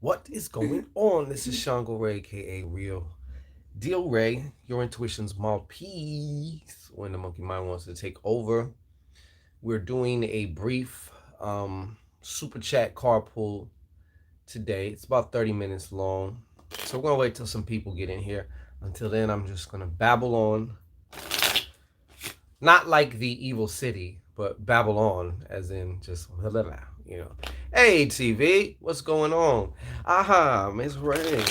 What is going on? This is Shango Ray, aka Real Deal Ray, your intuition's mouthpiece. When the monkey mind wants to take over, we're doing a brief super chat carpool today. It's about 30 minutes long. So we're gonna wait till some people get in here. Until then, I'm just gonna babble on. Not like the evil city, but babble on, as in just you know. Hey TV, what's going on? Aha, Miss Ray.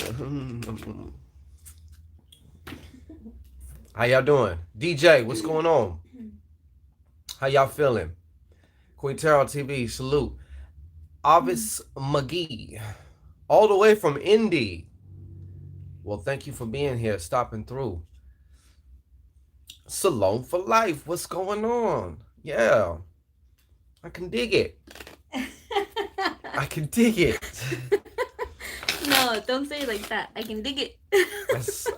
How y'all doing? DJ, what's going on? How y'all feeling? Quintero TV, salute. Avis McGee, all the way from Indy. Well, thank you for being here, stopping through. Salone for life, what's going on? Yeah, I can dig it. I can dig it. No, don't say it like that. I can dig it.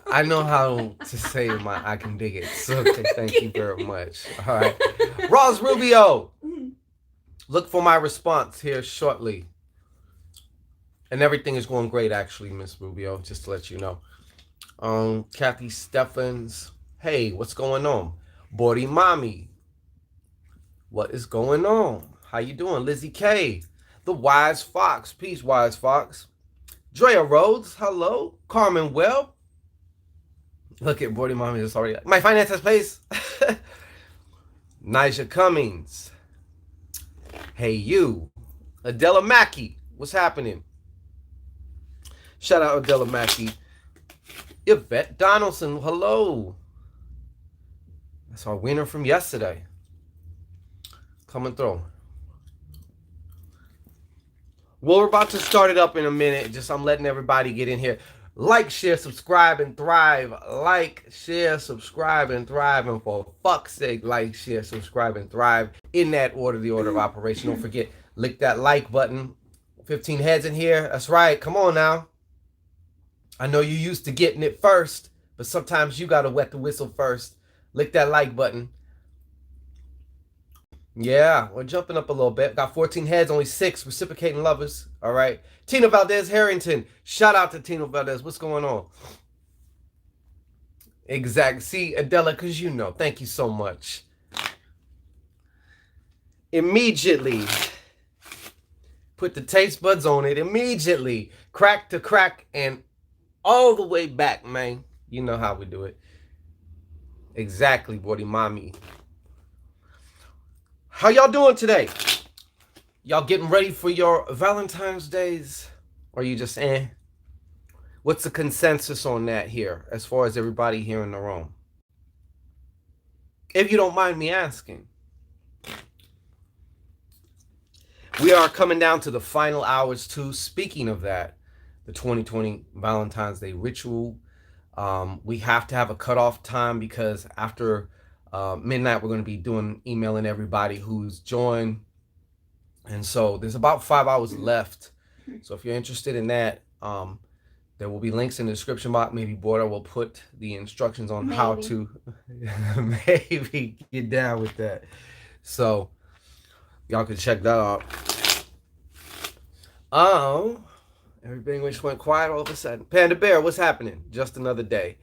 I know how to say I can dig it. So okay, thank you very much. All right. Ross Rubio. Look for my response here shortly. And everything is going great, actually, Miss Rubio, just to let you know. Kathy Steffens. Hey, what's going on? Bordy Mommy. What is going on? How you doing? Lizzie K. The Wise Fox. Peace, Wise Fox. Drea Rhodes. Hello. Carmen Webb. Look at Bordy Mommy. It's already. My finances, please. Nija Cummings. Hey, you. Adela Mackey. What's happening? Shout out Adela Mackey. Yvette Donaldson. Hello. That's our winner from yesterday. Coming through. Well, we're about to start it up in a minute. Just I'm letting everybody get in here. Like, share, subscribe, and thrive. Like, share, subscribe, and thrive. And for fuck's sake, like, share, subscribe, and thrive. In that order, the order of operation. Don't forget, lick that like button. 15 heads in here. That's right. Come on now. I know you're used to getting it first, but sometimes you got to wet the whistle first. Lick that like button. Yeah, we're jumping up a little bit. Got 14 heads, only 6 reciprocating lovers. All right. Tina Valdez Harrington. Shout out to Tina Valdez. What's going on? Exact. See, Adela, because you know. Thank you so much. Immediately. Put the taste buds on it. Immediately. Crack to crack and all the way back, man. You know how we do it. Exactly, Bordy Mommy. How y'all doing today? Y'all getting ready for your Valentine's Days? Or you just What's the consensus on that here, as far as everybody here in the room? If you don't mind me asking. We are coming down to the final hours too. Speaking of that, the 2020 Valentine's Day ritual. We have to have a cutoff time because after midnight, we're going to be emailing everybody who's joined. And so there's about 5 hours left. So if you're interested in that, there will be links in the description box. Maybe Border will put the instructions on how to maybe get down with that. So y'all can check that out. Everything just went quiet all of a sudden. Panda Bear, what's happening? Just another day.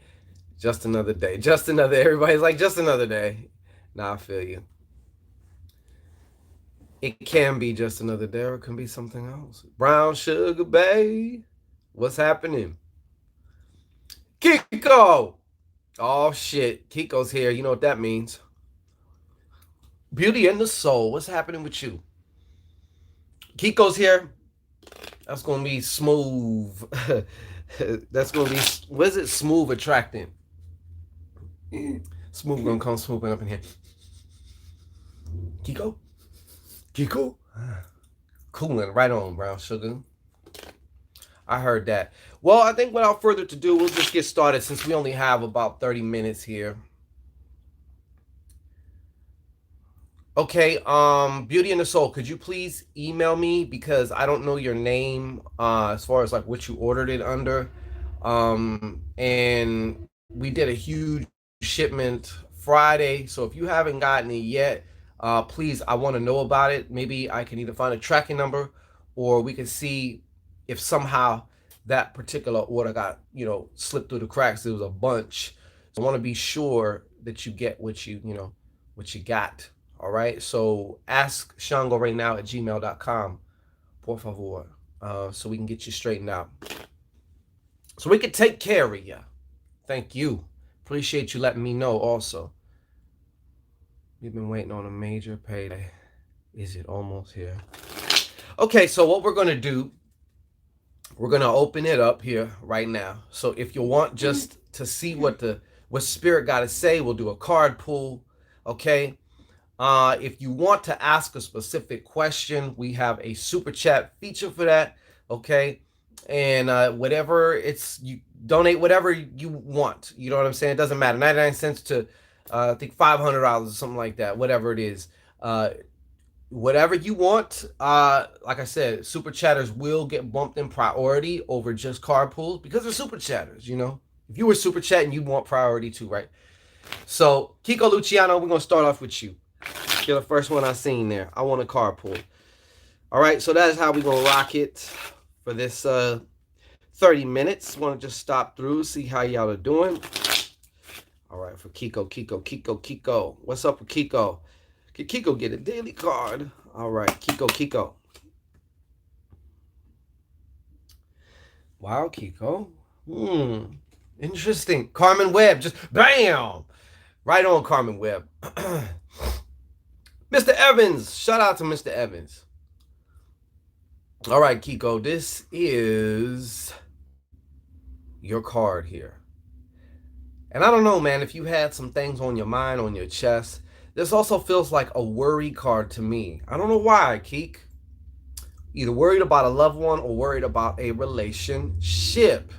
Just another day. Just another. Everybody's like, just another day. Nah, I feel you. It can be just another day, or it can be something else. Brown Sugar Bay, what's happening? Kiko! Oh, shit. Kiko's here. You know what that means. Beauty and the Soul, what's happening with you? Kiko's here. That's going to be smooth. That's going to be, what is it? Smooth attracting. Smooth going to come swooping up in here. Kiko? Kiko? Cooling right on, Brown Sugar. I heard that. Well, I think without further ado, we'll just get started since we only have about 30 minutes here. Okay, Beauty and the Soul, could you please email me because I don't know your name as far as like what you ordered it under. And we did a huge shipment Friday, so if you haven't gotten it yet, please, I want to know about it. Maybe I can either find a tracking number or we can see if somehow that particular order got, slipped through the cracks. It was a bunch. So I want to be sure that you get what you got. All right. So ask Shango right now at gmail.com, por favor, so we can get you straightened out. So we can take care of you. Thank you. Appreciate you letting me know also. We've been waiting on a major payday. Is it almost here? Okay, so what we're going to do, we're going to open it up here right now. So if you want just to see what Spirit got to say, we'll do a card pull, okay? If you want to ask a specific question, we have a super chat feature for that, okay? And you donate whatever you want. You know what I'm saying? It doesn't matter. 99 cents to I think $500 or something like that, whatever it is. Whatever you want. Like I said, super chatters will get bumped in priority over just card pulls because they're super chatters, If you were super chatting, you want priority too, right? So, Kiko Luciano, we're going to start off with you. You're the first one I seen there. I want a card pull. All right, so that is how we're going to rock it for this 30 minutes. Want to just stop through, see how y'all are doing. All right, for Kiko. What's up with Kiko? Can Kiko get a daily card? All right, Kiko. Wow, Kiko. Interesting. Carmen Webb, just bam! Right on, Carmen Webb. Mr. Evans, shout out to Mr. Evans. All right, Kiko, this is your card here. And I don't know, man, if you had some things on your mind, on your chest. This also feels like a worry card to me. I don't know why, Keek. Either worried about a loved one or worried about a relationship.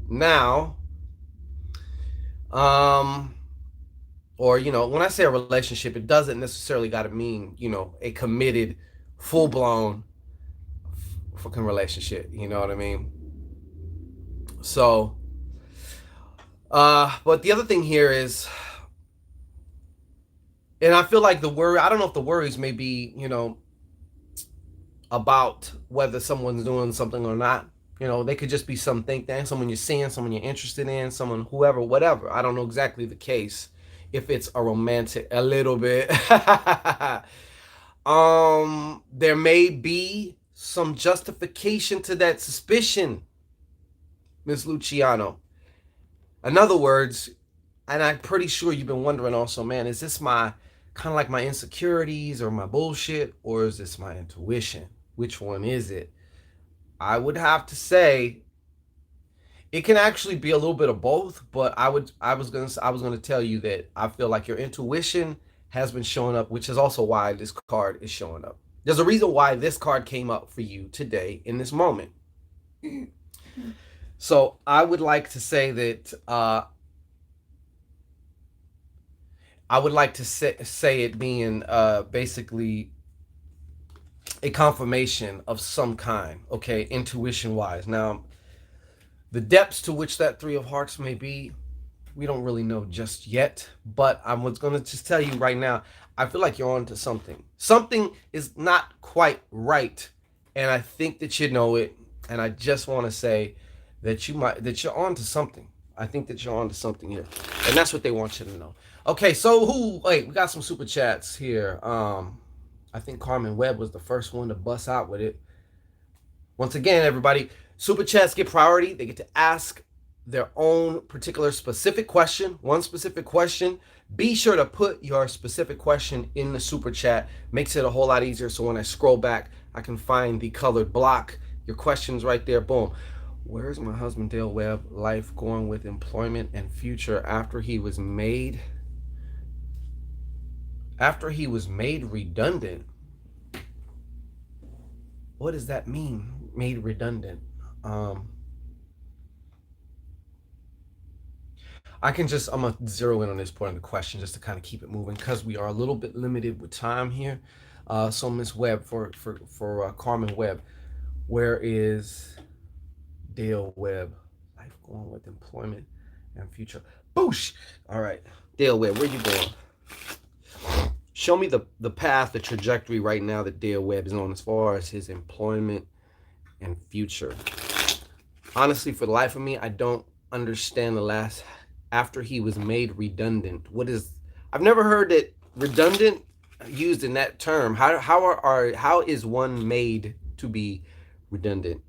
Now, or, when I say a relationship, it doesn't necessarily got to mean, a committed, full-blown fucking relationship. You know what I mean? So, but the other thing here is, and I feel like I don't know if the worries may be, about whether someone's doing something or not. They could just be someone you're seeing, someone you're interested in, someone, whoever, whatever. I don't know exactly the case. If it's a little bit. There may be some justification to that suspicion, Miss Luciano. In other words, and I'm pretty sure you've been wondering also, man, is this my kind of like my insecurities or my bullshit, or is this my intuition? Which one is it? I would have to say it can actually be a little bit of both, but I was gonna tell you that I feel like your intuition has been showing up, which is also why this card is showing up. There's a reason why this card came up for you today in this moment. So I would like to say that I would like to say it being basically a confirmation of some kind, okay, intuition-wise. Now, the depths to which that Three of Hearts may be, we don't really know just yet, but I was going to just tell you right now, I feel like you're on to something. Something is not quite right, and I think that you know it, and I just want to say that you're on to something. I think that you're on to something here, and that's what they want you to know. Okay, so we got some super chats here. I think Carmen Webb was the first one to bust out with it. Once again, everybody, super chats get priority. They get to ask their own particular specific question, one specific question. Be sure to put your specific question in the super chat. Makes it a whole lot easier. So when I scroll back, I can find the colored block. Your question's right there. Boom. Where's my husband, Dale Webb? Life going with employment and future after he was made redundant. What does that mean? Made redundant. I'm gonna zero in on this part of the question just to kind of keep it moving because we are a little bit limited with time here. So Miss Webb, for Carmen Webb, where is Dale Webb? Life going with employment and future. Boosh! All right, Dale Webb, where you going? Show me the path, the trajectory right now that Dale Webb is on as far as his employment and future. Honestly, for the life of me, I don't understand the last after he was made redundant. What is? I've never heard it redundant used in that term. How is one made to be redundant?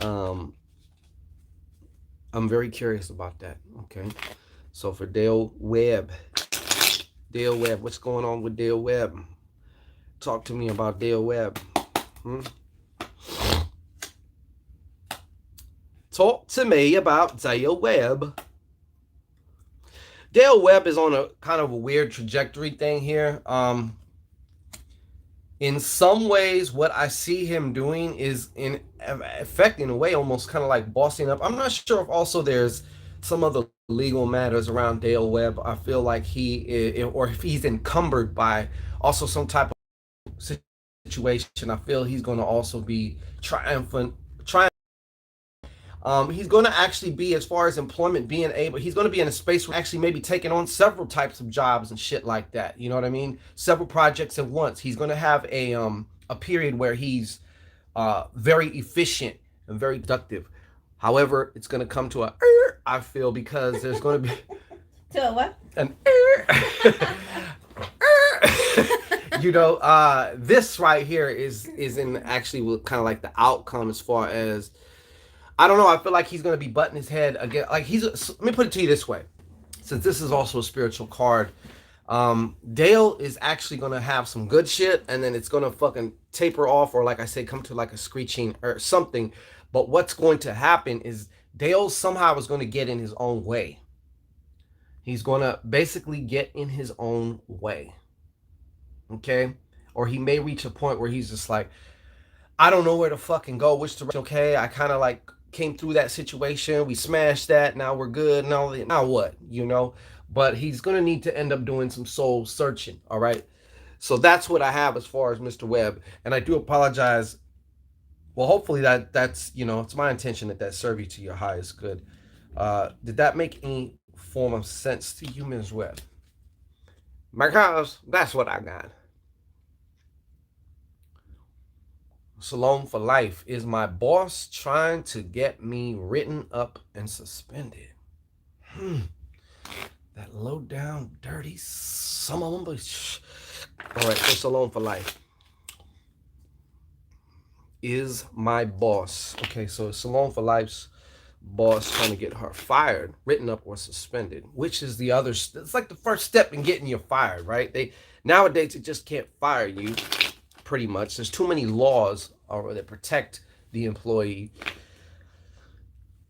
Um, I'm very curious about that. Okay, so for Dale Webb, what's going on with Dale Webb? Talk to me about Dale Webb. Hmm? Talk to me about Dale Webb. Dale Webb is on a kind of a weird trajectory thing here. In some ways, what I see him doing is in effect, in a way, almost kind of like bossing up. I'm not sure if also there's some other legal matters around Dale Webb. I feel like he is, or if he's encumbered by also some type of situation. I feel he's going to also be triumphant. He's going to actually be, as far as employment, he's going to be in a space where actually maybe taking on several types of jobs and shit like that. You know what I mean? Several projects at once. He's going to have a period where he's very efficient and very productive. However, it's going to come to I feel, because there's going to be to a what? An this right here is in actually kind of like the outcome, as far as I don't know. I feel like he's going to be butting his head again. Like let me put it to you this way, since this is also a spiritual card. Dale is actually going to have some good shit, and then it's going to fucking taper off, or like I say, come to like a screeching or something. But what's going to happen is Dale somehow is going to get in his own way. He's going to basically get in his own way. Okay? Or he may reach a point where he's just like, I don't know where to fucking go, which direction. Okay, I kind of like came through that situation. We smashed that. Now we're good. Now what? But he's going to need to end up doing some soul searching. All right? So that's what I have as far as Mr. Webb. And I do apologize. Well, hopefully that's, it's my intention that serve you to your highest good. Did that make any form of sense to you, Ms. Webb? Because that's what I got. Salome for life. Is my boss trying to get me written up and suspended? That low down, dirty some of them. All right, so Salome for life. Is my boss. Okay, so Salome for life's boss trying to get her fired, written up, or suspended, which is the other. It's like the first step in getting you fired, right? Nowadays they just can't fire you. Pretty much, there's too many laws that protect the employee,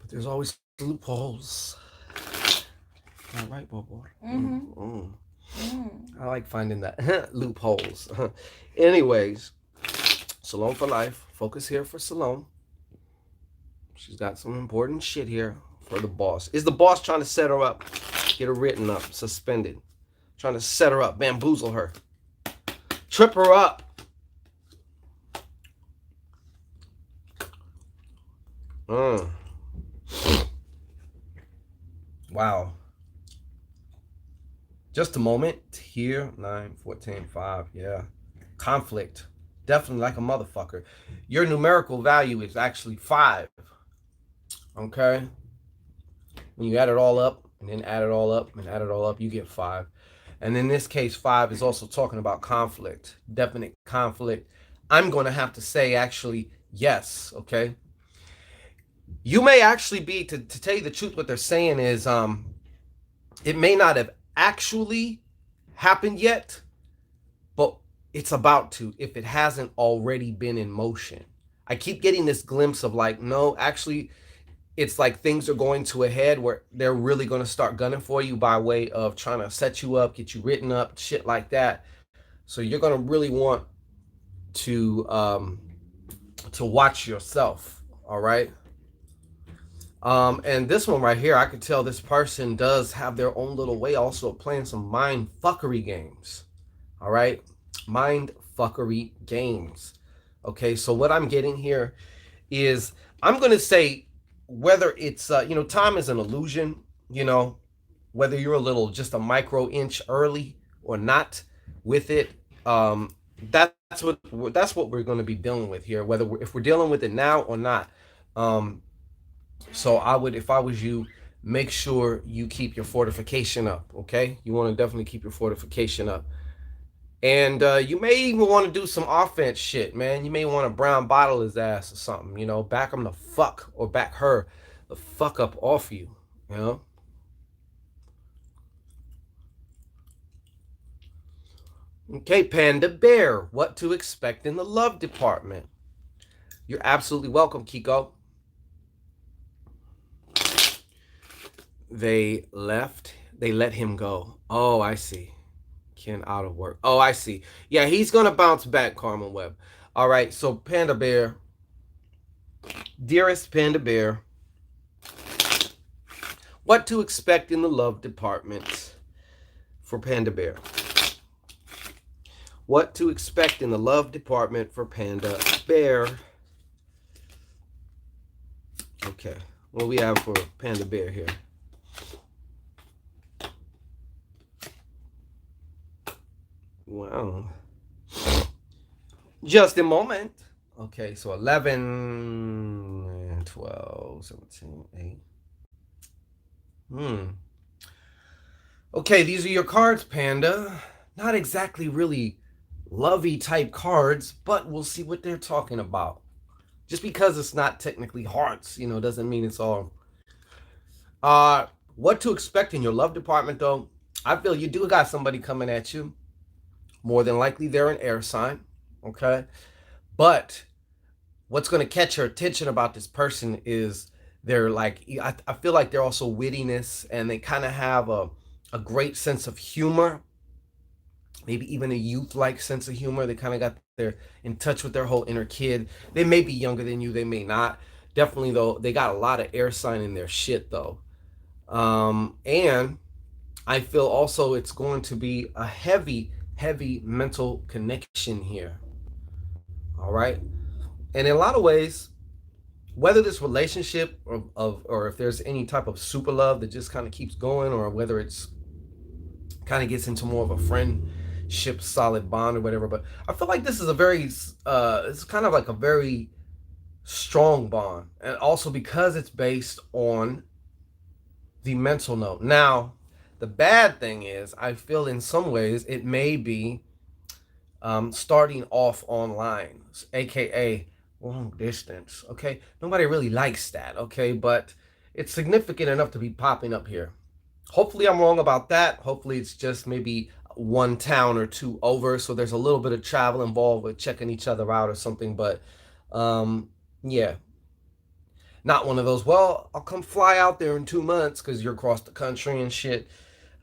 but there's always loopholes. All right, boy. I like finding that loopholes. Anyways, Salome for life. Focus here for Salome. She's got some important shit here for the boss. Is the boss trying to set her up, get her written up, suspended, trying to set her up, bamboozle her, trip her up? Wow. Just a moment here. 9, 14, 5. Yeah. Conflict. Definitely like a motherfucker. Your numerical value is actually 5. Okay? When you add it all up, and then add it all up, and add it all up, you get 5. And in this case, 5 is also talking about conflict. Definite conflict. I'm going to have to say, actually, yes. Okay? You may actually be, to tell you the truth, what they're saying is it may not have actually happened yet, but it's about to, if it hasn't already been in motion. I keep getting this glimpse of like, no, actually, it's like things are going to a head where they're really going to start gunning for you by way of trying to set you up, get you written up, shit like that. So you're going to really want to watch yourself, all right? And this one right here, I could tell this person does have their own little way also of playing some mind fuckery games. All right? Mind fuckery games. Okay, so what I'm getting here is, I'm going to say, whether it's, time is an illusion, whether you're a little, just a micro inch early or not with it, that's what we're going to be dealing with here, whether if we're dealing with it now or not. Um, so I would, if I was you, make sure you keep your fortification up. Okay, you want to definitely keep your fortification up. And you may even want to do some offense shit, man. You may want to brown bottle his ass or something, back him the fuck or back her the fuck up off you, you know. Okay, Panda Bear, what to expect in the love department? You're absolutely welcome, Kiko. They let him go. Oh, I see. Ken out of work. Oh, I see. Yeah, he's gonna bounce back, Carmen Webb. All right, so Panda Bear, dearest Panda Bear, what to expect in the love department for Panda Bear? What to expect in the love department for Panda Bear? Okay, what do we have for Panda Bear here? Wow. Just a moment. Okay, so 11, 12, 17, 8. Okay, these are your cards, Panda. Not exactly really lovey type cards, but we'll see what they're talking about. Just because it's not technically hearts, doesn't mean it's all. What to expect in your love department, though? I feel you do got somebody coming at you. More than likely, they're an air sign, okay? But what's going to catch your attention about this person is they're like, I feel like they're also wittiness, and they kind of have a great sense of humor, maybe even a youth-like sense of humor. They kind of got their in touch with their whole inner kid. They may be younger than you, they may not. Definitely, though, they got a lot of air sign in their shit, though. And I feel also it's going to be a heavy mental connection here. All right. And in a lot of ways, whether this relationship or if there's any type of super love that just kind of keeps going, or whether it's kind of gets into more of a friendship solid bond or whatever, but I feel like this is it's kind of like a very strong bond, and also because it's based on the mental note. Now, the bad thing is, I feel in some ways it may be starting off online, aka long distance. Okay, nobody really likes that. Okay, but it's significant enough to be popping up here. Hopefully, I'm wrong about that. Hopefully, it's just maybe one town or two over, so there's a little bit of travel involved with checking each other out or something. But yeah, not one of those. Well, I'll come fly out there in 2 months because you're across the country and shit.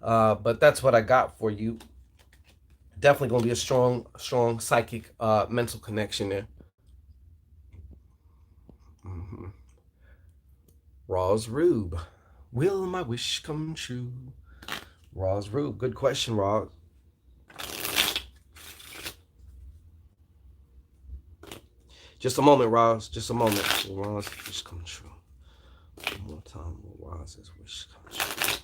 But that's what I got for you. Definitely gonna be a strong psychic mental connection there. Mm-hmm. Roz Rube, will my wish come true? Roz Rube, good question, Roz. Just a moment, Roz. Just a moment. Will Roz's wish come true? One more time. Will Roz's wish come true?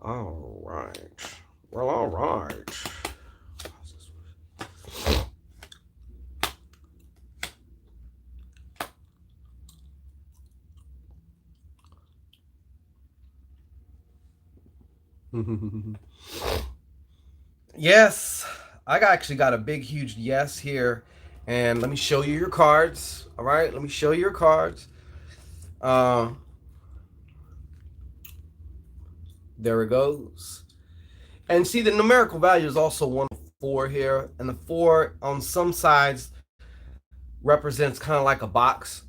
All right. Well, all right. Yes, actually got a big, huge yes here. And let me show you your cards. All right, let me show you your cards. There it goes. And see, the numerical value is also 1-4 here. And the 4 on some sides represents kind of like a box.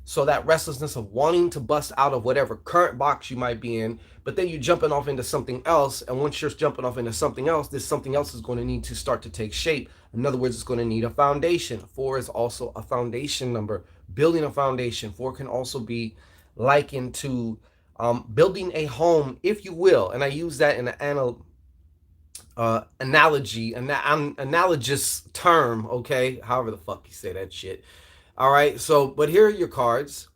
So that restlessness of wanting to bust out of whatever current box you might be in, but then you're jumping off into something else. And once you're jumping off into something else, this something else is going to need to start to take shape. In other words, it's going to need a foundation. 4 is also a foundation number, building a foundation. 4 can also be likened to building a home, if you will. And I use that in an analogy, an analogous term, okay? However the fuck you say that shit. All right, so, but here are your cards.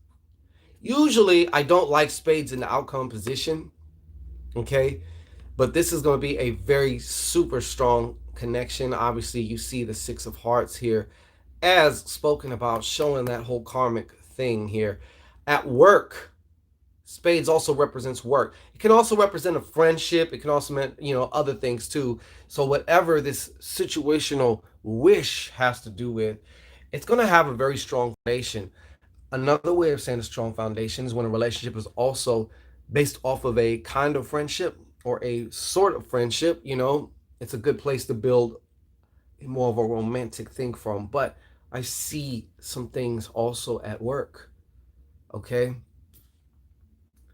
Usually, I don't like spades in the outcome position, okay? But this is going to be a very super strong connection. Obviously, you see the Six of Hearts here as spoken about, showing that whole karmic thing here. At work, spades also represents work. It can also represent a friendship. It can also mean, other things too. So whatever this situational wish has to do with, it's going to have a very strong foundation. Another way of saying a strong foundation is when a relationship is also based off of a kind of friendship or a sort of friendship. It's a good place to build more of a romantic thing from. But I see some things also at work, okay,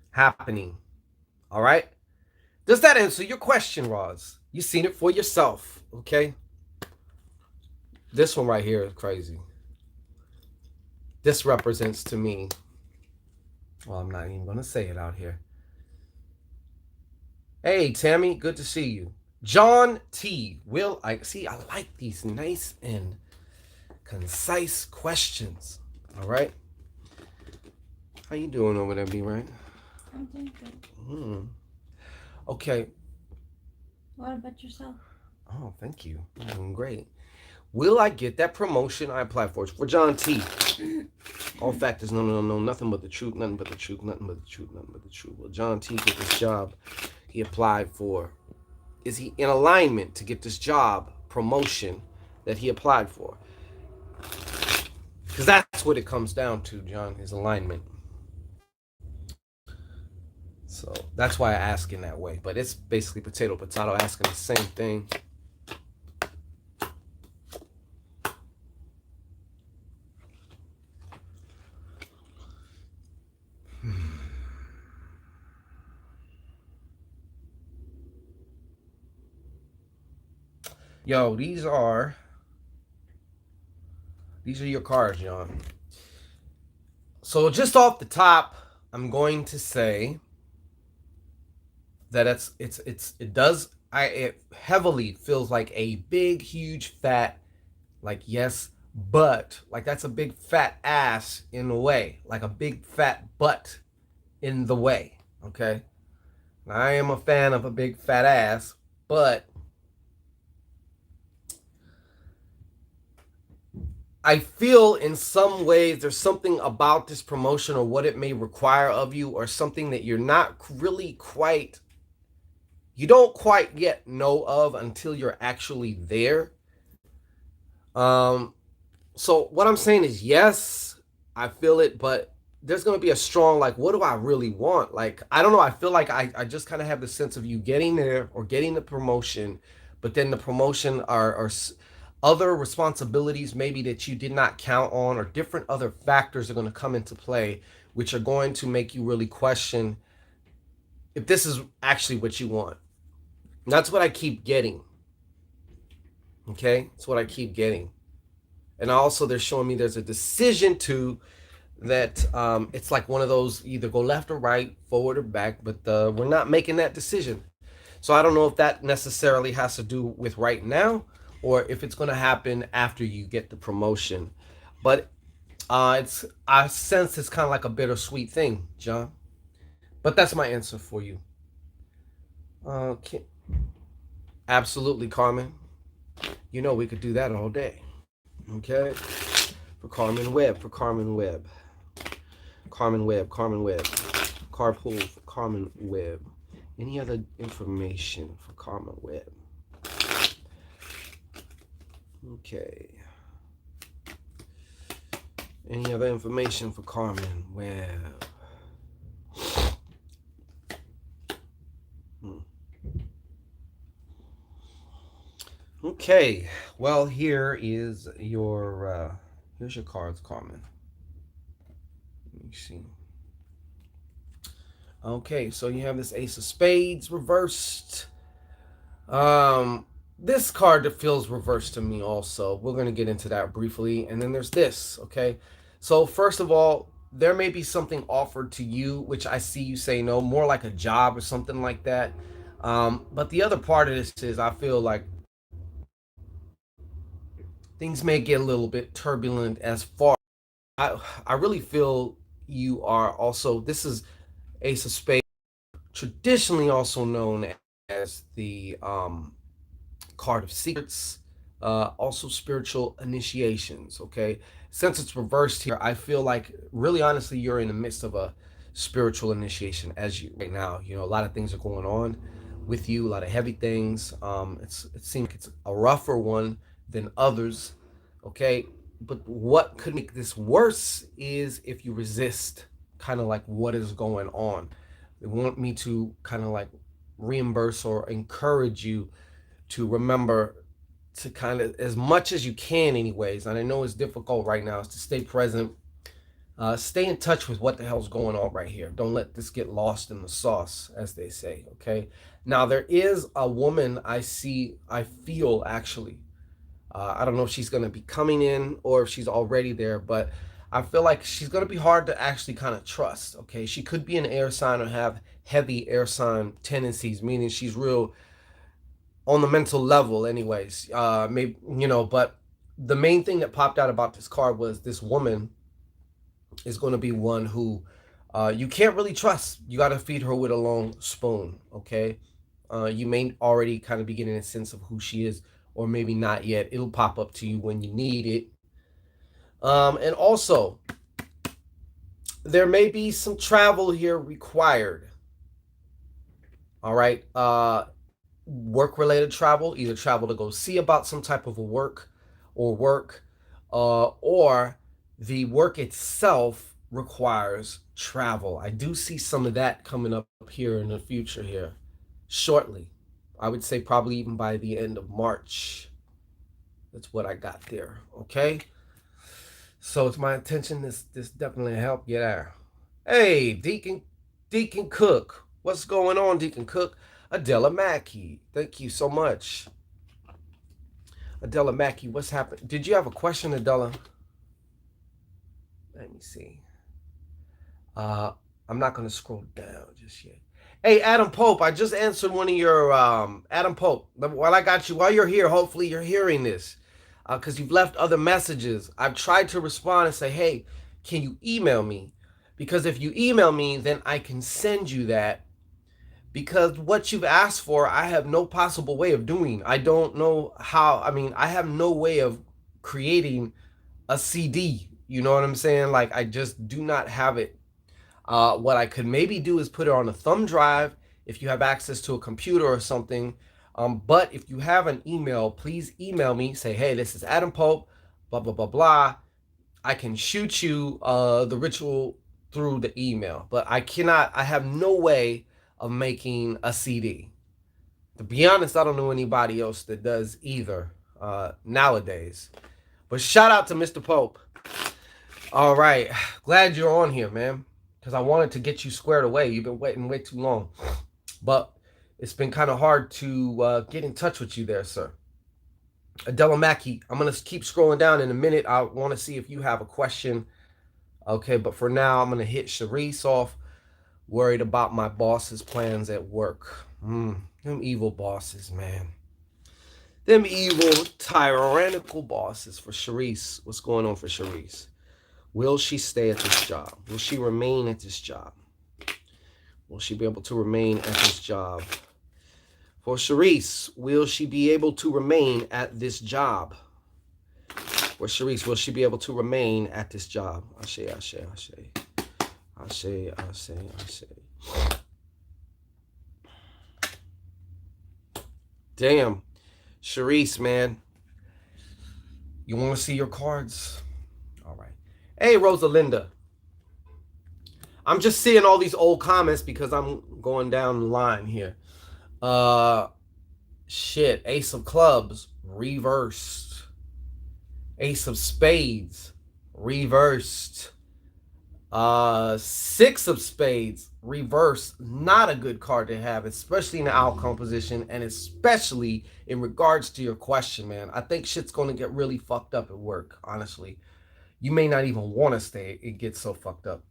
happening. All right. Does that answer your question, Roz? You've seen it for yourself, okay? This one right here is crazy. This represents to me, well, I'm not even going to say it out here. Hey, Tammy, good to see you. John T. I like these nice and concise questions. All right. How you doing over there, B, right? I'm doing good. Okay. What about yourself? Oh, thank you. I'm doing great. Will I get that promotion I applied for? For John T. All factors, no, nothing but the truth, nothing but the truth, nothing but the truth, nothing but the truth. Will John T get this job he applied for? Is he in alignment to get this job promotion that he applied for? Because that's what it comes down to, John, is alignment. So that's why I ask in that way. But it's basically potato, asking the same thing. Yo, these are your cards, John. So just off the top, I'm going to say that it heavily feels like a big, huge, fat, like yes, but like that's a big fat ass in the way, like a big fat butt in the way. Okay, now, I am a fan of a big fat ass, but I feel in some ways there's something about this promotion or what it may require of you, or something that you're not really quite, you don't quite yet know of until you're actually there. Um, so what I'm saying is, yes, I feel it, but there's going to be a strong, like, what do I really want? Like, I don't know. I feel like I just kind of have the sense of you getting there or getting the promotion, but then the promotion are other responsibilities maybe that you did not count on, or different other factors are going to come into play, which are going to make you really question if this is actually what you want. And that's what I keep getting. Okay? That's what I keep getting. And also, they're showing me there's a decision to that. It's like one of those, either go left or right, forward or back, but we're not making that decision. So I don't know if that necessarily has to do with right now, or if it's going to happen after you get the promotion. But I sense it's kind of like a bittersweet thing, John. But that's my answer for you. Okay. Absolutely, Carmen. We could do that all day. Okay? For Carmen Webb, Carmen Webb. Carpool for Carmen Webb. Any other information for Carmen Webb? Okay. Any other information for Carmen Webb? Okay. Well, here's your cards, Carmen. Let me see. Okay, so you have this Ace of Spades reversed. This card that feels reversed to me also. We're going to get into that briefly. And then there's this, okay? So first of all, there may be something offered to you, which I see you say no, more like a job or something like that. But the other part of this is I feel like things may get a little bit turbulent as far. I really feel you are also, this is Ace of Spades, traditionally also known as the card of secrets, also spiritual initiations. Okay, since it's reversed here, I feel like really honestly, you're in the midst of a spiritual initiation as you right now. You know, a lot of things are going on with you, a lot of heavy things. It seems like it's a rougher one than others. Okay, but what could make this worse is if you resist kind of like what is going on. They want me to kind of like reimburse or encourage you to remember to kind of as much as you can anyways, and I know it's difficult right now, is to stay present, stay in touch with what the hell's going on right here. Don't let this get lost in the sauce, as they say. Okay, now there is a woman I feel actually, I don't know if she's going to be coming in or if she's already there, but I feel like she's going to be hard to actually kind of trust. Okay, she could be an air sign or have heavy air sign tendencies, meaning she's real on the mental level anyways. Maybe, you know, but the main thing that popped out about this card was this woman is going to be one who you can't really trust. You got to feed her with a long spoon. Okay, you may already kind of be getting a sense of who she is, or maybe not yet. It'll pop up to you when you need it. And also, there may be some travel here required. All right. Work related travel, either travel to go see about some type of a work, or the work itself requires travel. I do see some of that coming up here in the future here shortly. I would say probably even by the end of March. That's what I got there. Okay. So it's my intention. This definitely help get there. Hey, Deacon Cook. What's going on, Deacon Cook? Adela Mackey. Thank you so much. Adela Mackey, what's happened? Did you have a question, Adela? Let me see. I'm not gonna scroll down just yet. Hey, Adam Pope, I just answered one of your Adam Pope. While I got you, while you're here, hopefully you're hearing this, because you've left other messages. I've tried to respond and say, hey, can you email me? Because if you email me, then I can send you that. Because what you've asked for, I have no possible way of doing. I don't know how. I mean, I have no way of creating a CD. You know what I'm saying? Like, I just do not have it. What I could maybe do is put it on a thumb drive if you have access to a computer or something. But if you have an email, please email me. Say, hey, this is Adam Pope, blah, blah, blah, blah. I can shoot you the ritual through the email. But I have no way of making a CD. To be honest, I don't know anybody else that does either nowadays. But shout out to Mr. Pope. All right. Glad you're on here, man. Because I wanted to get you squared away. You've been waiting way too long. But it's been kind of hard to get in touch with you there, sir. Adela Mackey, I'm going to keep scrolling down in a minute. I want to see if you have a question. Okay, but for now, I'm going to hit Sharice off. Worried about my boss's plans at work. Them evil bosses, man. Them evil, tyrannical bosses for Sharice. What's going on for Sharice? Will she stay at this job? Will she remain at this job? Will she be able to remain at this job? For Sharice, will she be able to remain at this job? For Sharice, will she be able to remain at this job? Ashe, ashe, ashe. Ashe, ashe, ashe. Damn. Sharice, man. You want to see your cards? All right. Hey, Rosalinda. I'm just seeing all these old comments because I'm going down the line here. Shit. Ace of Clubs, reversed. Ace of Spades, reversed. Six of Spades, reversed. Not a good card to have, especially in the outcome position, and especially in regards to your question, man. I think shit's going to get really fucked up at work, honestly. You may not even want to stay. It gets so fucked up.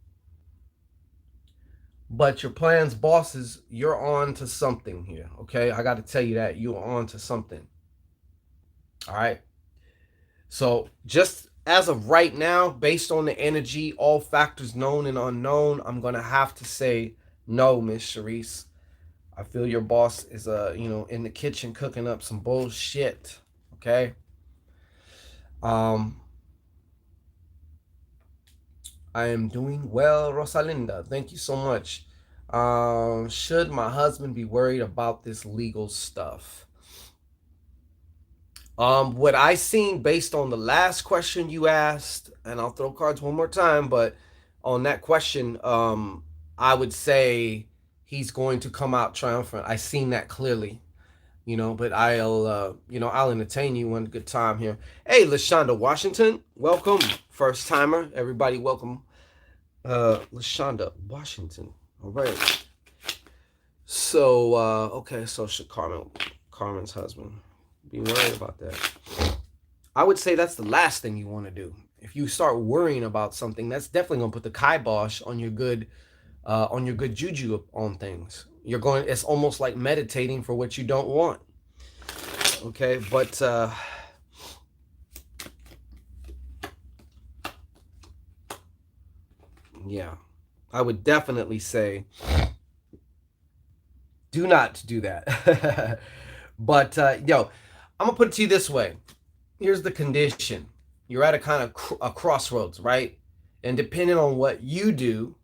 But your plans, bosses, you're on to something here, okay? I got to tell you that. You're on to something. All right? So just as of right now, based on the energy, all factors known and unknown, I'm going to have to say no, Miss Sharice. I feel your boss is in the kitchen cooking up some bullshit. Okay. Um, I am doing well, Rosalinda. Thank you so much. Should my husband be worried about this legal stuff? What I seen based on the last question you asked, and I'll throw cards one more time, but on that question, I would say he's going to come out triumphant. I seen that clearly, but I'll entertain you one good time here. Hey, Lashonda Washington, welcome, first timer. Everybody, welcome, Lashonda Washington. All right. So, okay, so should Carmen's husband be worried about that? I would say that's the last thing you want to do. If you start worrying about something, that's definitely gonna put the kibosh on your good juju on things. You're going. It's almost like meditating for what you don't want. Okay, but yeah, I would definitely say do not do that. But I'm gonna put it to you this way. Here's the condition. You're at a kind of a crossroads, right? And depending on what you do,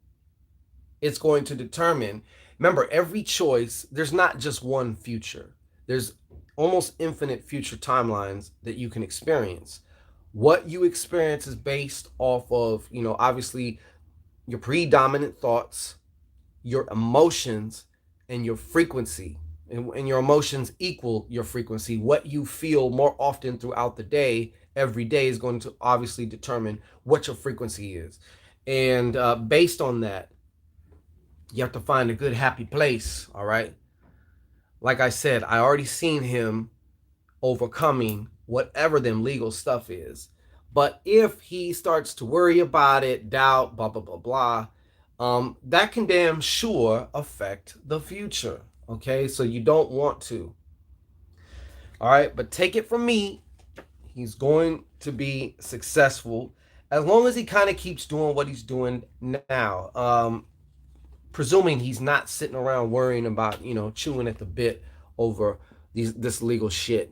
it's going to determine. Remember, every choice, there's not just one future. There's almost infinite future timelines that you can experience. What you experience is based off of, obviously your predominant thoughts, your emotions, and your frequency. And your emotions equal your frequency. What you feel more often throughout the day, every day, is going to obviously determine what your frequency is. And based on that, you have to find a good, happy place, all right? Like I said, I already seen him overcoming whatever them legal stuff is. But if he starts to worry about it, doubt, blah, blah, blah, blah, that can damn sure affect the future. Okay, so you don't want to. All right, but take it from me, he's going to be successful as long as he kind of keeps doing what he's doing now. Presuming he's not sitting around worrying about, chewing at the bit over this legal shit.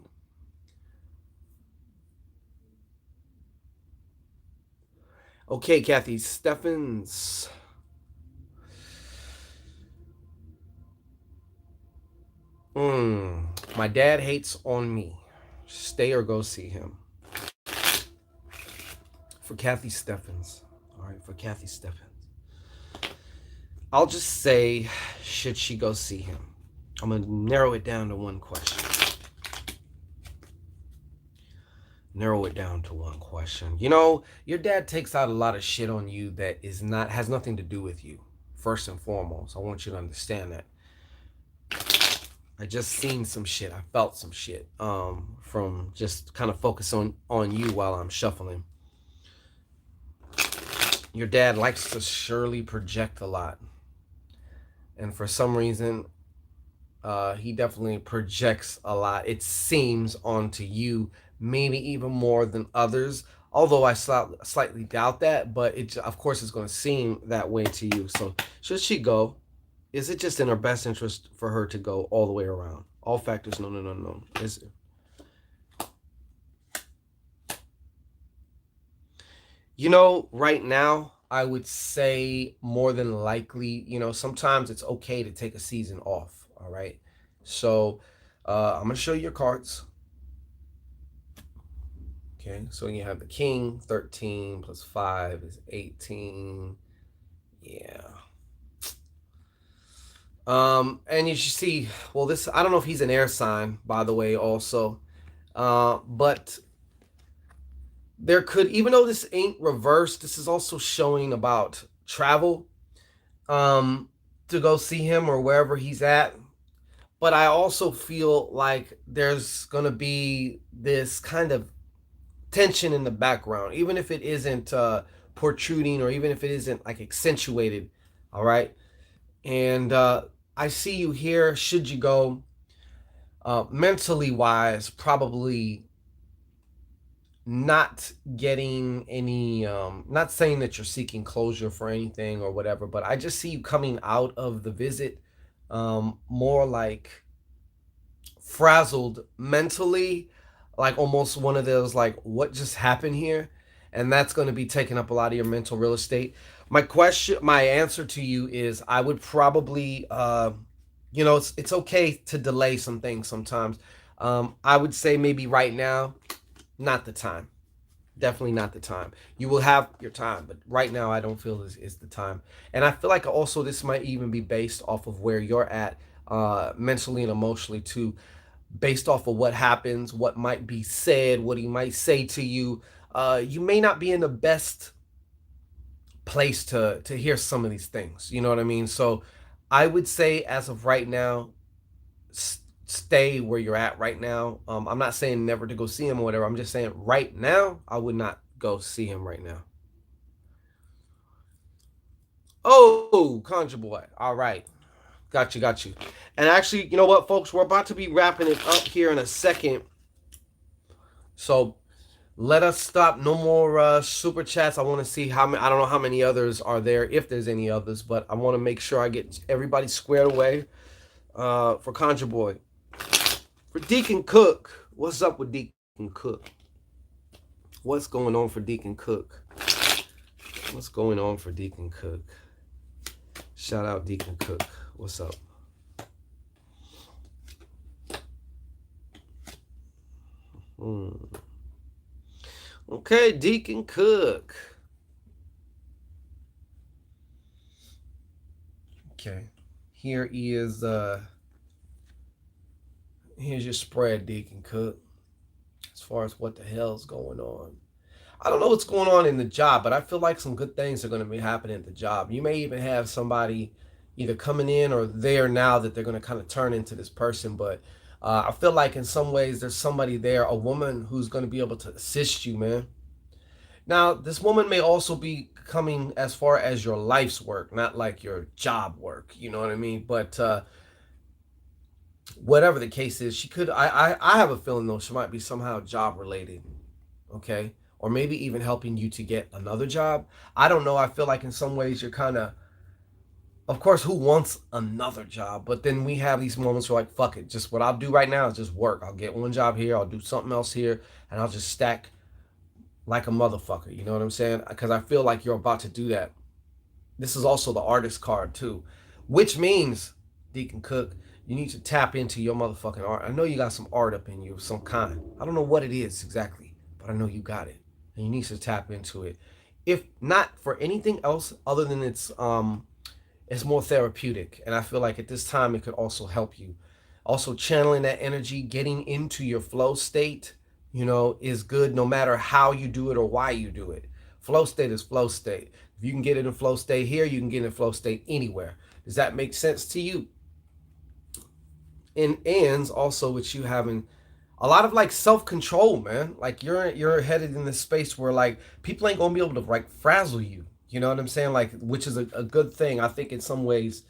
Okay, Kathy Steffens. My dad hates on me. Stay or go see him. For Kathy Steffens. All right, for Kathy Steffens. I'll just say, should she go see him? I'm going to narrow it down to one question. Your dad takes out a lot of shit on you that has nothing to do with you. First and foremost, I want you to understand that. I just seen some shit. I felt some shit from just kind of focus on you while I'm shuffling. Your dad likes to surely project a lot. And for some reason, he definitely projects a lot, it seems, onto you, maybe even more than others. Although I slightly doubt that, but of course it's going to seem that way to you. So should she go? Is it just in her best interest for her to go all the way around? All factors known and unknown. Is it? Right now, I would say more than likely, sometimes it's okay to take a season off. All right. So I'm going to show you your cards. Okay. So you have the king, 13 plus 5 is 18. Yeah. And you should see, well, I don't know if he's an air sign, by the way, also. But there could, even though this ain't reversed, this is also showing about travel to go see him or wherever he's at. But I also feel like there's going to be this kind of tension in the background, even if it isn't protruding or even if it isn't like accentuated. All right. And I see you here. Should you go mentally wise, probably not getting any, not saying that you're seeking closure for anything or whatever, but I just see you coming out of the visit more like frazzled mentally, like almost one of those like what just happened here, and that's going to be taking up a lot of your mental real estate. My answer to you is I would probably it's okay to delay some things sometimes. I would say maybe right now, not the time. Definitely not the time. You will have your time, but right now I don't feel is the time. And I feel like also this might even be based off of where you're at mentally and emotionally too, based off of what happens, what might be said, what he might say to you. You may not be in the best place to hear some of these things. You know what I mean? So I would say as of right now, stay where you're at right now. I'm not saying never to go see him or whatever. I'm just saying right now, I would not go see him right now. Oh, Conjure Boy. All right. Got you, got you. And actually, you know what, folks? We're about to be wrapping it up here in a second. So let us stop. No more super chats. I want to see how many. I don't know how many others are there, if there's any others, but I want to make sure I get everybody squared away. For Conjure Boy, for Deacon Cook. What's up with Deacon Cook? What's going on for Deacon Cook? What's going on for Deacon Cook? Shout out Deacon Cook. What's up? Okay, Deacon Cook. Okay. Here is here's your spread, Deacon Cook. As far as what the hell's going on. I don't know what's going on in the job, but I feel like some good things are going to be happening at the job. You may even have somebody either coming in or there now that they're going to kind of turn into this person. But I feel like in some ways there's somebody there, a woman who's going to be able to assist you, man. Now, this woman may also be coming as far as your life's work, not like your job work. You know what I mean? But whatever the case is, she could. I have a feeling though she might be somehow job related. Okay, or maybe even helping you to get another job. I don't know. I feel like in some ways you're kind of course, who wants another job? But then we have these moments where like, fuck it, just what I'll do right now is just work. I'll get one job here, I'll do something else here, and I'll just stack like a motherfucker. You know what I'm saying? Because I feel like you're about to do that. This is also the artist card too, which means Deacon Cook, you need to tap into your motherfucking art. I know you got some art up in you of some kind. I don't know what it is exactly, but I know you got it, and you need to tap into it. If not for anything else other than it's more therapeutic, and I feel like at this time it could also help you. Also, channeling that energy, getting into your flow state, is good no matter how you do it or why you do it. Flow state is flow state. If you can get it in flow state here, you can get in flow state anywhere. Does that make sense to you? And ends also with you having a lot of like self-control, man. Like you're headed in this space where like people ain't gonna be able to like frazzle you. You know what I'm saying? Like, which is a good thing. I think in some ways,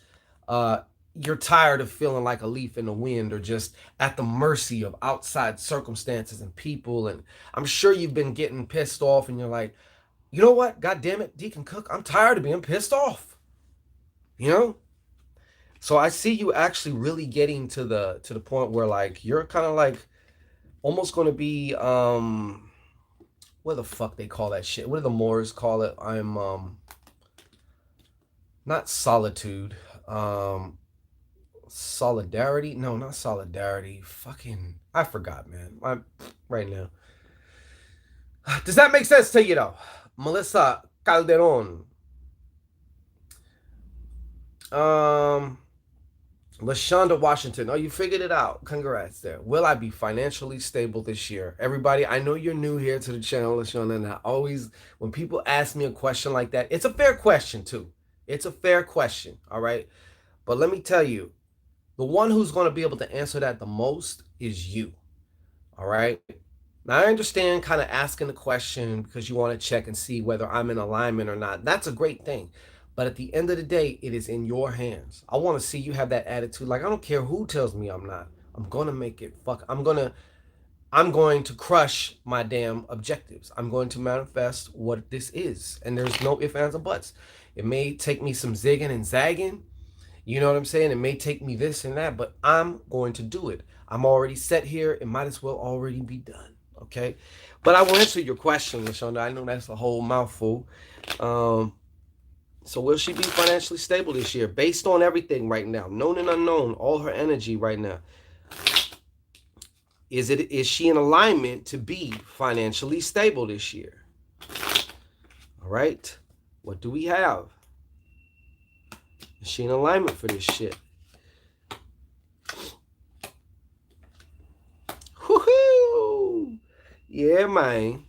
you're tired of feeling like a leaf in the wind or just at the mercy of outside circumstances and people. And I'm sure you've been getting pissed off and you're like, you know what? God damn it, Deacon Cook, I'm tired of being pissed off. You know? So I see you actually really getting to the point where like you're kind of like almost going to be what the fuck they call that shit? What do the Moors call it? I'm not solitude. Solidarity? No, not solidarity. Fucking I forgot, man. I'm right now. Does that make sense to you though? Melissa Calderon. Um LaShonda Washington. Oh, you figured it out. Congrats there. Will I be financially stable this year? Everybody, I know you're new here to the channel, LaShonda, and I always, when people ask me a question like that, it's a fair question too. It's a fair question, all right? But let me tell you, the one who's going to be able to answer that the most is you, all right? Now, I understand kind of asking the question because you want to check and see whether I'm in alignment or not. That's a great thing. But at the end of the day, it is in your hands. I want to see you have that attitude. Like, I don't care who tells me I'm not. I'm going to make it I'm going to crush my damn objectives. I'm going to manifest what this is. And there's no ifs, ands, or buts. It may take me some zigging and zagging. You know what I'm saying? It may take me this and that, but I'm going to do it. I'm already set here. It might as well already be done. Okay. But I will answer your question, LaShonda. I know that's a whole mouthful. Um, so will she be financially stable this year? Based on everything right now, known and unknown, all her energy right now. Is she in alignment to be financially stable this year? All right. What do we have? Is she in alignment for this shit? Woohoo! Yeah, man.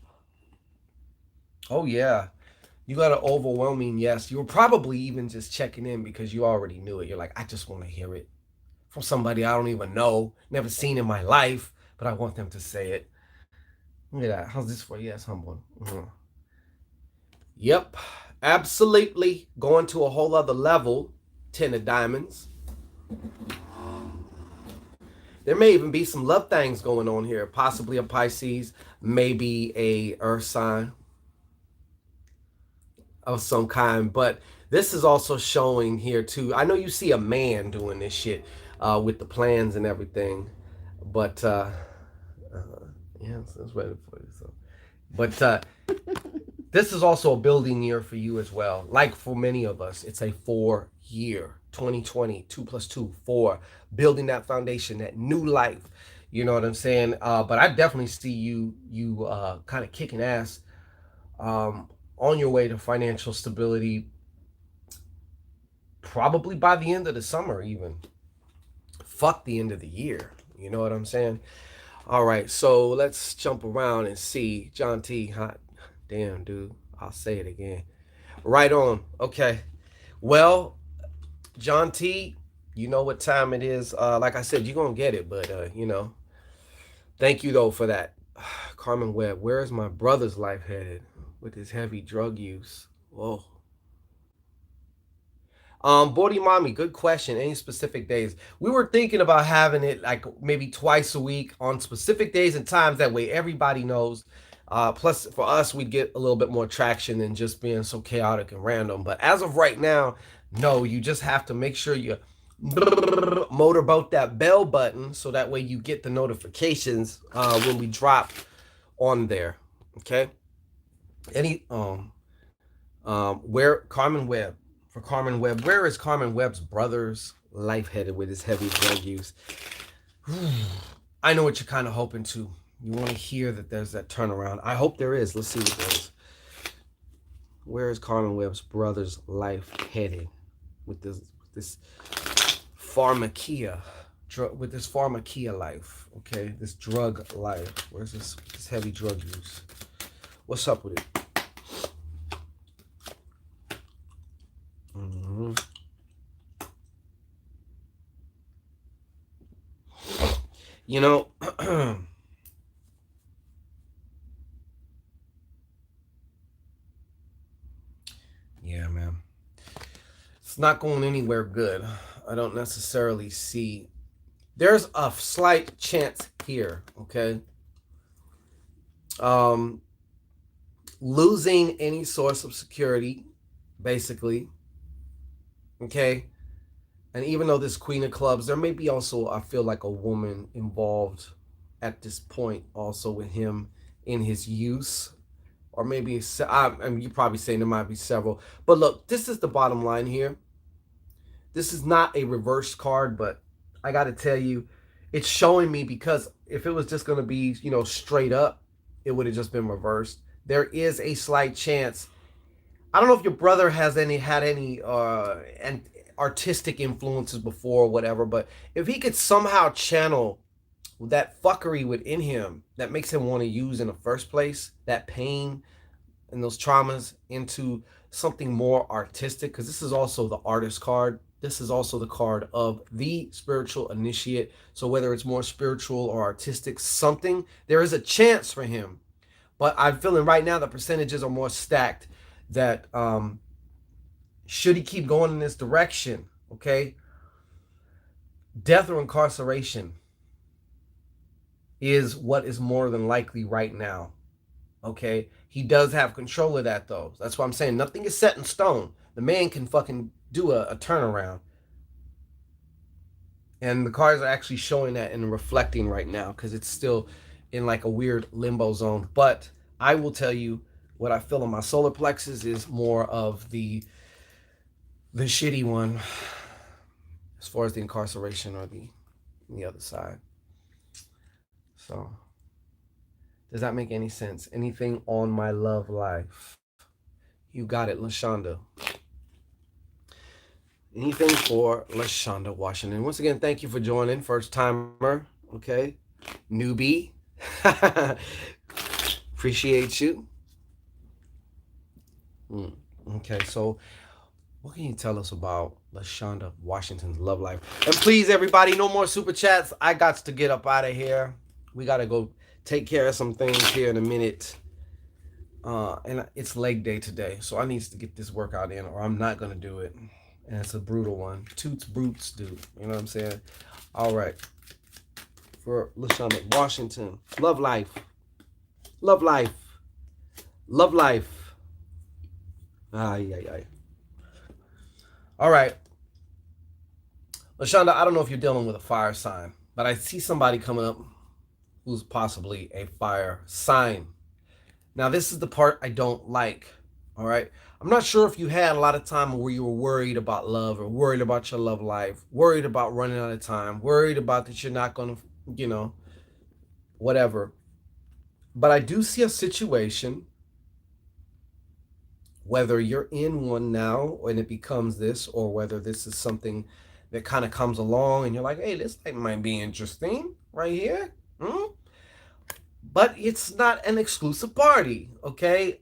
Oh yeah. You got an overwhelming yes. You were probably even just checking in because you already knew it. You're like, I just want to hear it from somebody I don't even know, never seen in my life, but I want them to say it. Look at that. How's this for yes, humble? Mm-hmm. Yep, absolutely. Going to a whole other level. 10 of diamonds. There may even be some love things going on here. Possibly a Pisces, maybe a Earth sign of some kind. But this is also showing here too. I know you see a man doing this shit with the plans and everything, but yeah, it's ready for you. So, but this is also a building year for you as well. Like for many of us, it's a 4-year, 2020, 2 plus 2, 4, building that foundation, that new life. You know what I'm saying? But I definitely see you kind of kicking ass on your way to financial stability, probably by the end of the summer, even. Fuck the end of the year. You know what I'm saying? All right, so let's jump around and see. John T. Hot. Damn, dude. I'll say it again. Right on. Okay. Well, John T, you know what time it is. Like I said, you're going to get it, but, thank you, though, for that. Carmen Webb, where is my brother's life headed with his heavy drug use? Whoa. Bordy Mommy, good question. Any specific days? We were thinking about having it like maybe twice a week on specific days and times. That way everybody knows. Plus, for us, we'd get a little bit more traction than just being so chaotic and random. But as of right now, no, you just have to make sure you motorboat that bell button so that way you get the notifications when we drop on there. Okay. Any where Carmen Webb for Carmen Webb. Where is Carmen Webb's brother's life headed with his heavy drug use? I know what you're kind of hoping to. You want to hear that there's that turnaround. I hope there is. Let's see what there is. Where is Carmen Webb's brother's life headed with this pharmakia, with this pharmakia life? Okay, this drug life. Where's this heavy drug use? What's up with it? Mm-hmm. You know, yeah, man. It's not going anywhere good. I don't necessarily see. There's a slight chance here, okay? Losing any source of security, basically. Okay? And even though this Queen of Clubs, there may be also, I feel like, a woman involved at this point also with him in his use. Or maybe, I mean, you're probably saying there might be several. But look, this is the bottom line here. This is not a reverse card, but I got to tell you, it's showing me because if it was just going to be, straight up, it would have just been reversed. There is a slight chance. I don't know if your brother had any and artistic influences before or whatever, but if he could somehow channel that fuckery within him that makes him want to use in the first place, that pain and those traumas into something more artistic, because this is also the artist card. This is also the card of the spiritual initiate. So whether it's more spiritual or artistic, something, there is a chance for him. But I'm feeling right now the percentages are more stacked that should he keep going in this direction, okay, death or incarceration is what is more than likely right now. Okay, he does have control of that though. That's why I'm saying nothing is set in stone. The man can fucking do a turnaround. And the cards are actually showing that and reflecting right now because it's still in like a weird limbo zone. But I will tell you what I feel in my solar plexus is more of the shitty one as far as the incarceration or the other side. So does that make any sense? Anything on my love life? You got it, LaShonda. Anything for LaShonda Washington. Once again, thank you for joining. First timer, okay? Newbie. Appreciate you. Okay, so what can you tell us about LaShonda Washington's love life? And please, everybody, no more super chats. I got to get up out of here. We got to go take care of some things here in a minute. And it's leg day today, so I need to get this workout in, or I'm not gonna do it. And it's a brutal one. Toots brutes, dude. You know what I'm saying? All right. For LaShonda Washington, love life, love life, love life. Ay, ay, ay. All right. LaShonda, I don't know if you're dealing with a fire sign, but I see somebody coming up who's possibly a fire sign. Now, this is the part I don't like. All right. I'm not sure if you had a lot of time where you were worried about love or worried about your love life, worried about running out of time, worried about that you're not going to, whatever. But I do see a situation, whether you're in one now and it becomes this, or whether this is something that kind of comes along and you're like, hey, this might be interesting right here. But it's not an exclusive party, okay?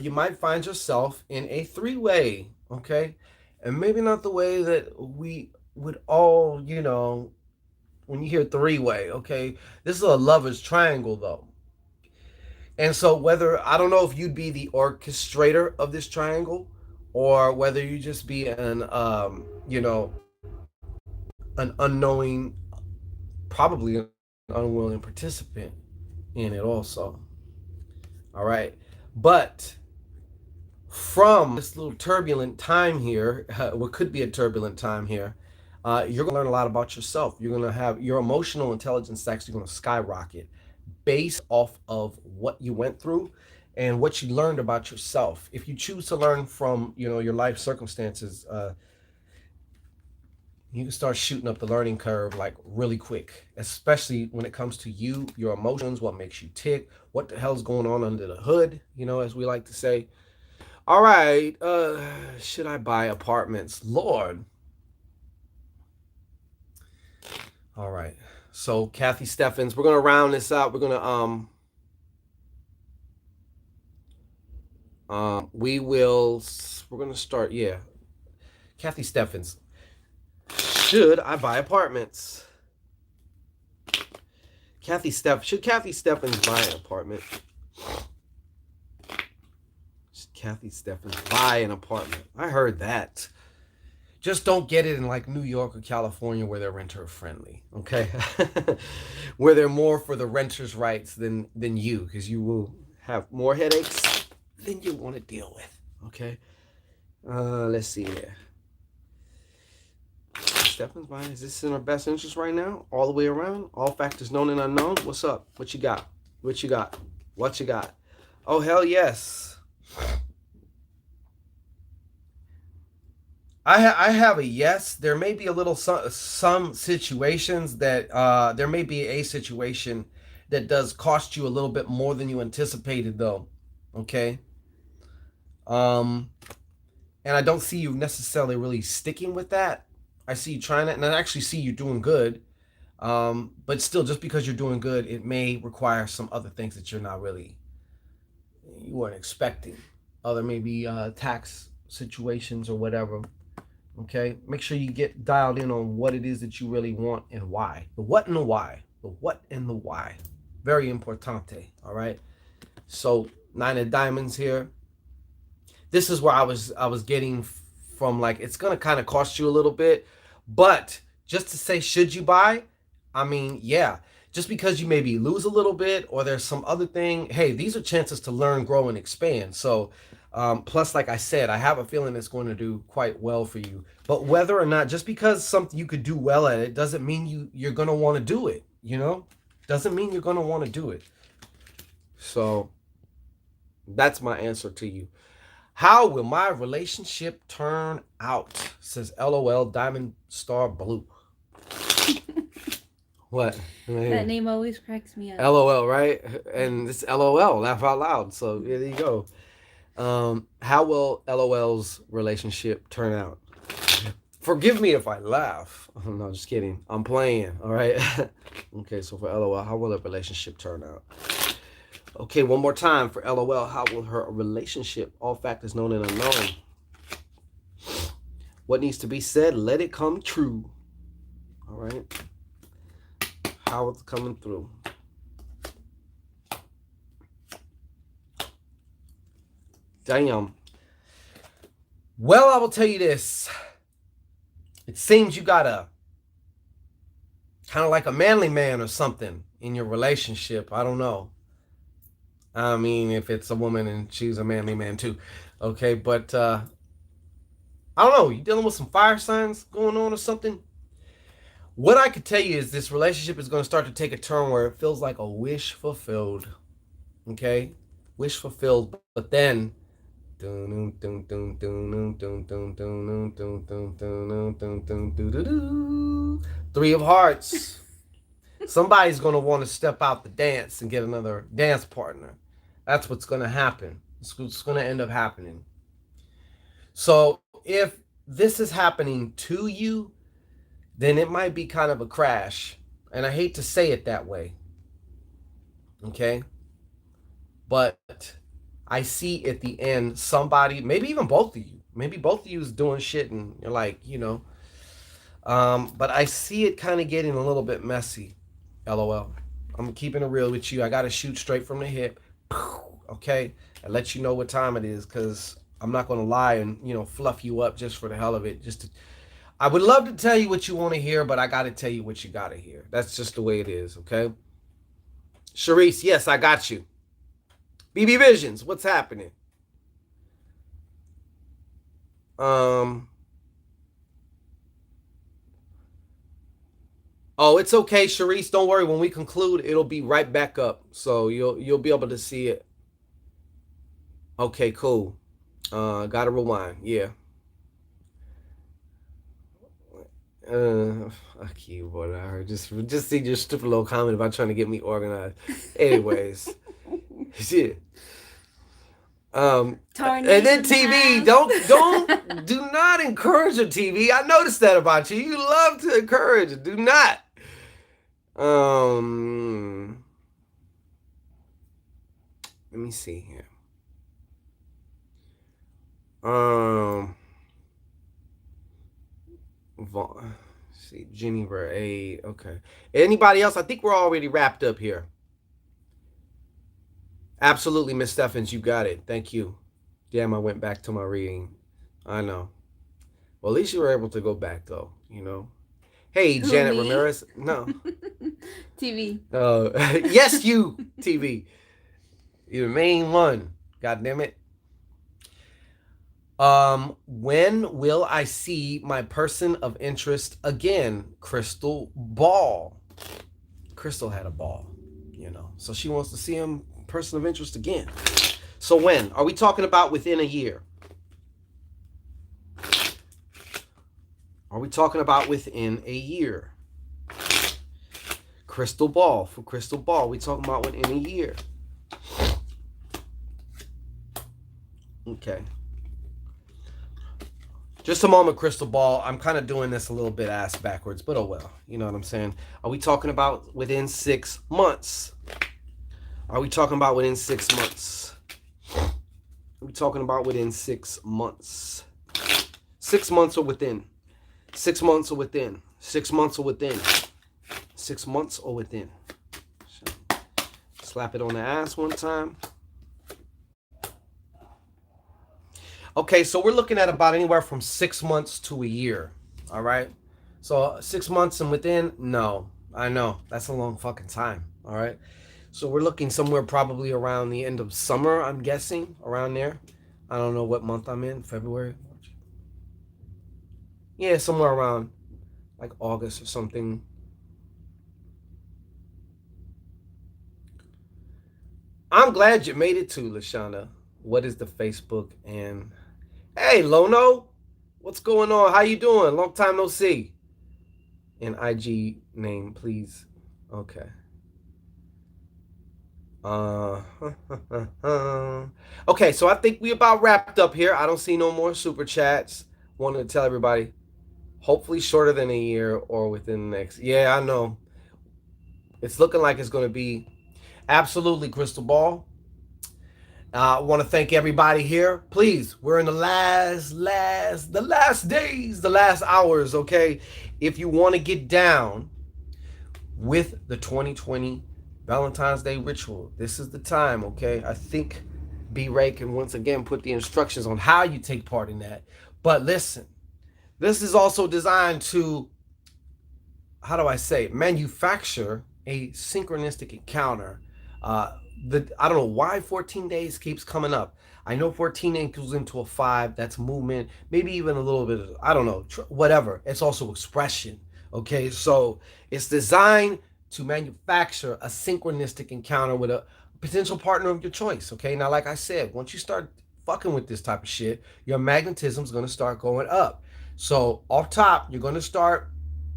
You might find yourself in a three-way, okay? And maybe not the way that we would all, when you hear three-way, okay? This is a lover's triangle, though. And so I don't know if you'd be the orchestrator of this triangle or whether you just be an unknowing, probably an unwilling participant in it also. All right. But from this little turbulent time here, what could be a turbulent time here, you're going to learn a lot about yourself. You're going to have your emotional intelligence actually going to skyrocket based off of what you went through and what you learned about yourself. If you choose to learn from, your life circumstances, you can start shooting up the learning curve like really quick, especially when it comes to you, your emotions, what makes you tick, what the hell's going on under the hood, as we like to say. All right, should I buy apartments? Lord. All right. So Kathy Steffens, we're gonna round this out. We're gonna we're gonna start, yeah. Kathy Steffens. Should I buy apartments? Should Kathy Steffens buy an apartment? Should Kathy Steffens buy an apartment? I heard that. Just don't get it in like New York or California where they're renter friendly, okay? Where they're more for the renter's rights than you, because you will have more headaches than you want to deal with, okay? Let's see here. Steffens buying. Is this in our best interest right now? All the way around? All factors known and unknown? What's up? What you got? What you got? What you got? Oh, hell yes. I have a yes. There may be a little some situations that there may be a situation that does cost you a little bit more than you anticipated, though. Okay. And I don't see you necessarily really sticking with that. I see you trying it, and I actually see you doing good. But still, just because you're doing good, it may require some other things that you weren't expecting. Other maybe tax situations or whatever. Okay, make sure you get dialed in on what it is that you really want and why. The what and the why. The what and the why. Very importante. All right. So 9 of diamonds here. This is where I was getting from, like, it's gonna kind of cost you a little bit, but just to say, should you buy? I mean, yeah. Just because you maybe lose a little bit or there's some other thing, hey, these are chances to learn, grow, and expand. So Plus, like I said, I have a feeling it's going to do quite well for you. But whether or not, just because something you could do well at it, doesn't mean you're gonna want to do it. You know, doesn't mean you're gonna want to do it. So that's my answer to you. How will my relationship turn out? Says LOL Diamond Star Blue. What? That name always cracks me up. LOL, right? And it's LOL, laugh out loud. So there you go. How will LOL's relationship turn out? Forgive me if I laugh. Oh, no, just kidding. I'm playing, all right? Okay, so for LOL, how will a relationship turn out? Okay, one more time for LOL. How will her relationship, all factors known and unknown? What needs to be said? Let it come true. All right. How it's coming through. Damn. Well, I will tell you this. It seems you got a kind of like a manly man or something in your relationship. I don't know. I mean, if it's a woman and she's a manly man too. Okay, but I don't know. You dealing with some fire signs going on or something? What I could tell you is this relationship is going to start to take a turn where it feels like a wish fulfilled. Okay? Wish fulfilled, but then Three of Hearts. Somebody's going to want to step out the dance and get another dance partner. That's what's going to happen. It's going to end up happening. So if this is happening to you, then it might be kind of a crash. And I hate to say it that way. Okay? But I see at the end somebody, maybe even both of you, maybe both of you is doing shit and you're like, you know. But I see it kind of getting a little bit messy. LOL. I'm keeping it real with you. I got to shoot straight from the hip. Okay? And let you know what time it is, because I'm not going to lie and, you know, fluff you up just for the hell of it. I would love to tell you what you want to hear, but I got to tell you what you got to hear. That's just the way it is, okay? Sharice, yes, I got you. BB Visions, what's happening? Oh, it's okay, Sharice. Don't worry. When we conclude, it'll be right back up, so you'll be able to see it. Okay, cool. Gotta rewind. Yeah. A keyboard. I heard just see your stupid little comment about trying to get me organized. Anyways, shit. And then TV, do not encourage your TV. I noticed that about you. You love to encourage it. Do not. Let me see here. See, Jennifer A. Okay. Anybody else? I think we're already wrapped up here. Absolutely, Miss Steffens, you got it. Thank you. Damn, I went back to my reading. I know. Well, at least you were able to go back, though, you know. Hey, Who, Janet me? Ramirez. No. TV. Yes, you, TV. You're the main one. God damn it. When will I see my person of interest again? Crystal Ball. Crystal had a ball, you know. So she wants to see him, person of interest again. So when? Are we talking about within a year? Are we talking about within a year? Crystal Ball. For Crystal Ball, we talking about within a year. Okay. Just a moment, Crystal Ball. I'm kind of doing this a little bit ass backwards, but oh well. You know what I'm saying? Are we talking about within 6 months? Are we talking about within 6 months? Are we talking about within 6 months? 6 months or within? 6 months or within? 6 months or within? 6 months or within? Slap it on the ass one time. Okay, so we're looking at about anywhere from 6 months to a year. All right? So 6 months and within? No. I know. That's a long fucking time. All right? So we're looking somewhere probably around the end of summer, I'm guessing. Around there. I don't know what month I'm in. February. Yeah, somewhere around like August or something. I'm glad you made it to Lashana. What is the Facebook and hey Lono, what's going on? How you doing? Long time no see. And IG name, please. Okay. Uh, okay, so I think we about wrapped up here. I don't see no more super chats. Wanted to tell everybody, hopefully shorter than a year or within the next. Yeah, I know. It's looking like it's going to be absolutely crystal ball. I want to thank everybody here. Please, we're in the last days, the last hours. Okay, if you want to get down with the 2020 Valentine's Day ritual, this is the time. Okay, I think B Ray can once again put the instructions on how you take part in that. But listen, this is also designed to, how do I say, manufacture a synchronistic encounter. Uh, I don't know why 14 days keeps coming up. I know 14 equals into a 5. That's movement. Maybe even a little bit of, I don't know, whatever. It's also expression. Okay, so it's designed to manufacture a synchronistic encounter with a potential partner of your choice. Okay, now like I said, once you start fucking with this type of shit, your magnetism is going to start going up. So off top, you're going to start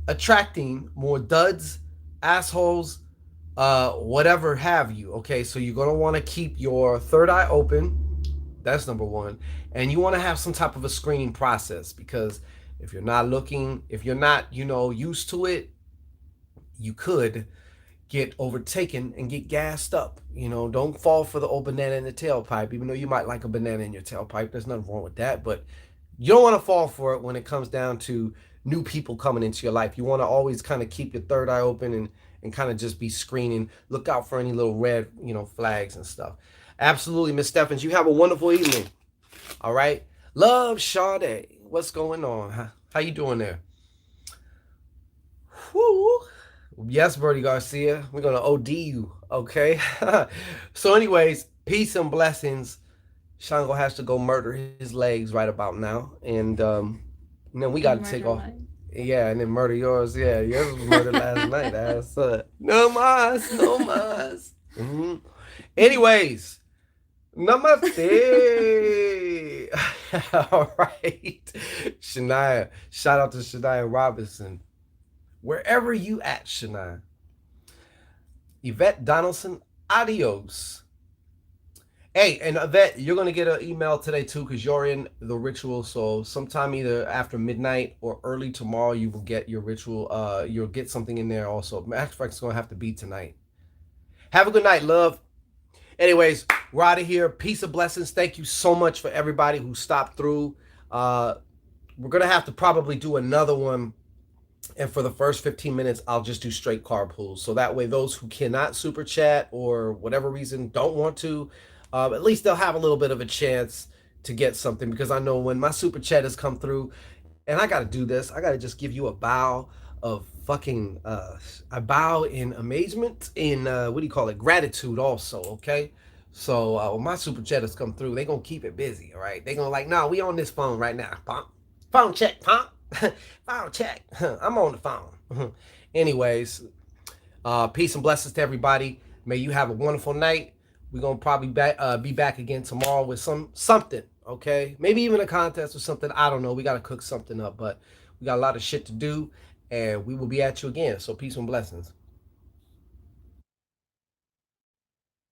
attracting more duds, assholes, whatever have you. Okay, so you're gonna want to keep your third eye open. That's number one, and you want to have some type of a screening process because if you're not looking, if you're not, used to it, you could get overtaken and get gassed up. Don't fall for the old banana in the tailpipe, even though you might like a banana in your tailpipe. There's nothing wrong with that, but you don't want to fall for it when it comes down to new people coming into your life. You want to always kind of keep your third eye open and kind of just be screening. Look out for any little red, flags and stuff. Absolutely, Miss Stephens. You have a wonderful evening. All right. Love Sade. What's going on? How you doing there? Woo. Yes, Birdie Garcia. We're gonna OD you. Okay. So, anyways, peace and blessings. Shango has to go murder his legs right about now, and then we got to And take murder off. mine. Yeah, and then murder yours. Yeah, yours was murdered last night. That's no mas, no mas. Anyways, namaste. All right, Shania. Shout out to Shania Robinson. Wherever you at, Shania. Yvette Donaldson. Adios. Hey, and Yvette, you're gonna get an email today too, because you're in the ritual. So sometime either after midnight or early tomorrow, you will get your ritual. You'll get something in there also. Matter of fact, it's gonna have to be tonight. Have a good night, love. Anyways, we're out of here. Peace of blessings. Thank you so much for everybody who stopped through. We're gonna have to probably do another one, and for the first 15 minutes I'll just do straight carpools, so that way those who cannot super chat or whatever reason don't want to, at least they'll have a little bit of a chance to get something, because I know when my super chat has come through, and I gotta do this, I gotta just give you a bow of fucking a bow in amazement, in what do you call it, gratitude also. Okay, so when my super chat has come through, they gonna keep it busy. All right, they gonna like, no, we on this phone right now, pump. Phone check, pump. Phone check. I'm on the phone. Anyways, peace and blessings to everybody. May you have a wonderful night. We're gonna probably be back again tomorrow with something. Okay, maybe even a contest or something. I don't know. We gotta cook something up, but we got a lot of shit to do, and we will be at you again. So peace and blessings.